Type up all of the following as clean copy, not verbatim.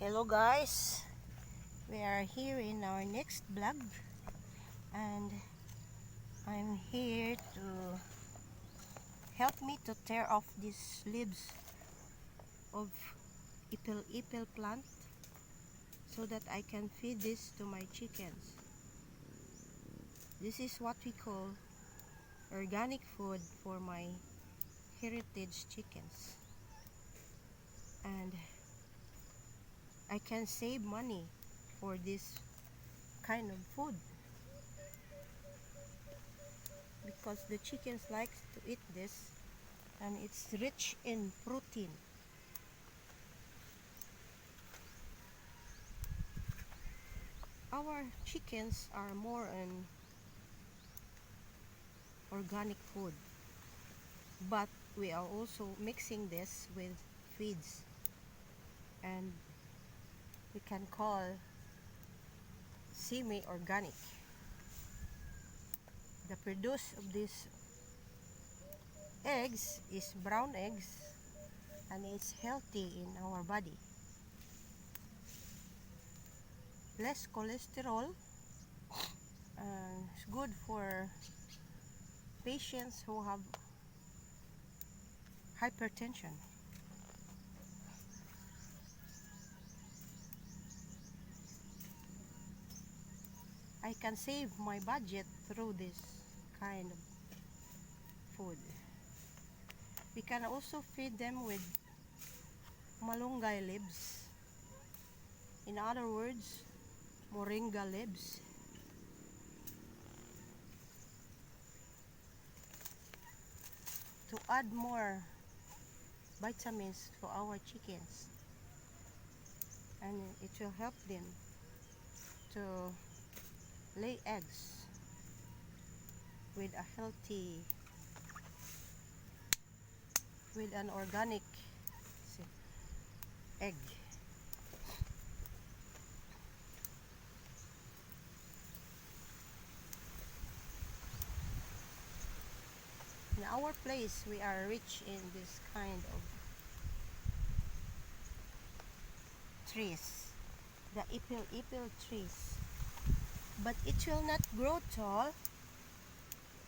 Hello guys, we are here in our next vlog and I'm here to help me to tear off these leaves of Ipil-ipil plant so that I can feed this to my chickens. This is what we call organic food for my heritage chickens, and I can save money for this kind of food because the chickens like to eat this and it's rich in protein. Our chickens are more on organic food, but we are also mixing this with feeds, and we can call semi-organic. The produce of these eggs is brown eggs and it's healthy in our body. Less cholesterol, and it's good for patients who have hypertension. I can save my budget through this kind of food. We can also feed them with malunggay leaves. In other words, moringa leaves. To add more vitamins to our chickens, and it will help them to lay eggs with a healthy, with an organic egg. In our place, we are rich in this kind of trees, the ipil-ipil trees, but it will not grow tall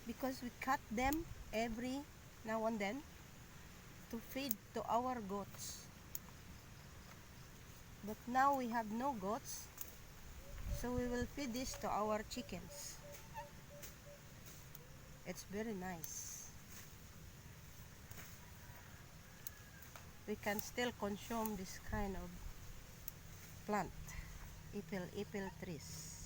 because we cut them every now and then to feed to our goats. But now we have no goats, so we will feed this to our chickens. It's very nice. We can still consume this kind of plant, ipil-ipil trees.